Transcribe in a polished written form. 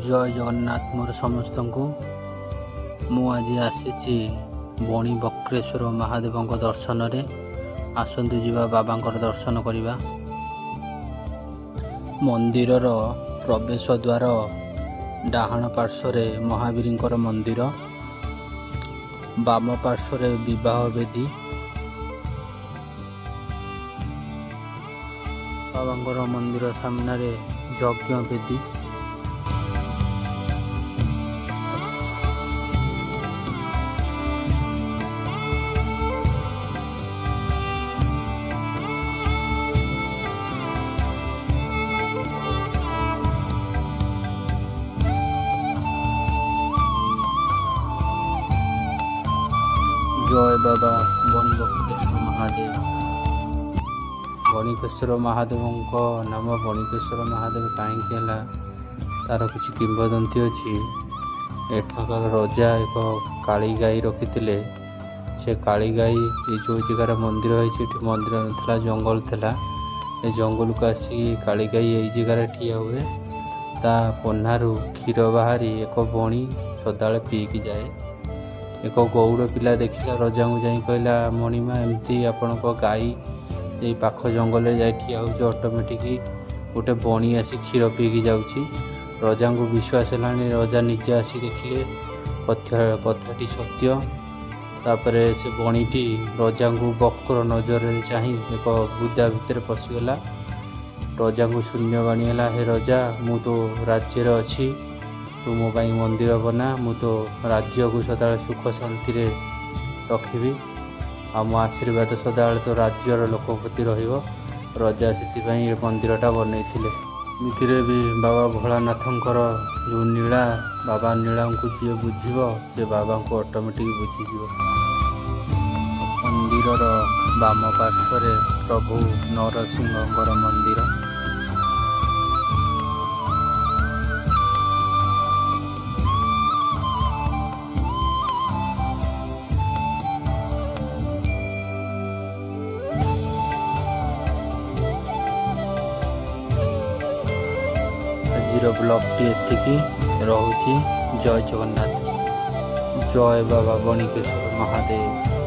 ଜୟ ଜଗନ୍ନାଥ। ମୋର ସମସ୍ତଙ୍କୁ ମୁଁ ଆଜି ଆସିଛି ବଣି ବକ୍ରେଶ୍ୱର ମହାଦେବଙ୍କ ଦର୍ଶନରେ। ଆସନ୍ତୁ ଯିବା ବାବାଙ୍କର ଦର୍ଶନ କରିବା। ମନ୍ଦିରର ପ୍ରବେଶ ଦ୍ୱାର ଡାହାଣ ପାର୍ଶ୍ୱରେ ମହାବୀରଙ୍କର ମନ୍ଦିର, ବାମ ପାର୍ଶ୍ୱରେ ବିବାହ ବେଦୀ। ବାବାଙ୍କର ମନ୍ଦିର ସାମ୍ନାରେ ଯଜ୍ଞ ବେଦୀ। জয় ବାବା ବଣି ବକ୍ରେଶ୍ୱର ମହାଦେବ। ବଣିକେଶ୍ୱର ମହାଦେବଙ୍କ ନାମ ବଣିକେଶ୍ୱର ମହାଦେବ କାହିଁକି ହେଲା, ତାର କିଛି କିମ୍ବଦନ୍ତୀ ଅଛି। ଏଠାକାର ରଜା ଏକ କାଳି ଗାଈ ରଖିଥିଲେ। ସେ କାଳି ଗାଈ ଯେଉଁ ଜାଗାରେ ମନ୍ଦିର ହେଇଛି, ଏଠି ମନ୍ଦିର ନଥିଲା, ଜଙ୍ଗଲ ଥିଲା। ଏ ଜଙ୍ଗଲକୁ ଆସିକି କାଳି ଗାଈ ଏଇ ଜାଗାରେ ଠିଆ ହୁଏ। ତା ପହ୍ନାରୁ କ୍ଷୀର ବାହାରି ଏକ ବଣି ସଦାବେଳେ ପିଇକି ଯାଏ। ଏକ ଗଉଡ଼ ପିଲା ଦେଖିଲା ରଜାଙ୍କୁ, ଯାଇ କହିଲା, ମଣିମା, ଏମିତି ଆପଣଙ୍କ ଗାଈ ଏଇ ପାଖ ଜଙ୍ଗଲରେ ଯାଇ ଠିଆ ହେଉଛି, ଅଟୋମେଟିକ୍ ଗୋଟେ ବଣି ଆସି କ୍ଷୀର ପିଇକି ଯାଉଛି। ରଜାଙ୍କୁ ବିଶ୍ୱାସ ହେଲାଣି। ରଜା ନିଜେ ଆସି ଦେଖିଲେ କଥାଟି ସତ୍ୟ। ତାପରେ ସେ ବଣିଟି ରଜାଙ୍କୁ ବକ୍ର ନଜରରେ ଚାହିଁ ଏକ ବୁଦା ଭିତରେ ପଶିଗଲା। ରଜାଙ୍କୁ ଶୂନ୍ୟବାଣୀ ହେଲା, ହେ ରଜା, ମୁଁ ତ ରାଜ୍ୟରେ ଅଛି, ତୁ ମୋ ପାଇଁ ମନ୍ଦିର ବନା, ମୁଁ ତ ରାଜ୍ୟକୁ ସଦାବେଳେ ସୁଖ ଶାନ୍ତିରେ ରଖିବି, ଆଉ ମୋ ଆଶୀର୍ବାଦ ସଦାବେଳେ ତ ରାଜ୍ୟର ଲୋକ ପ୍ରତି ରହିବ। ରଜା ସେଥିପାଇଁ ଏ ମନ୍ଦିରଟା ବନେଇଥିଲେ। ଏମିତିରେ ବି ବାବା ଭୋଳାନାଥଙ୍କର ଯେଉଁ ନୀଳା, ବାବା ନୀଳାଙ୍କୁ ଯିଏ ବୁଝିବ, ସେ ବାବାଙ୍କୁ ଅଟୋମେଟିକ୍ ବୁଝିଯିବ। ମନ୍ଦିରର ବାମ ପାର୍ଶ୍ୱରେ ପ୍ରଭୁ ନରସିଂହଙ୍କର ମନ୍ଦିର। ଆଜିର ବ୍ଲଗ୍ଟି ଏତିକି ରହୁଛି। ଜୟ ଜଗନ୍ନାଥ। ଜୟ ବାବା ବଣିକେଶ୍ୱର ମହାଦେବ।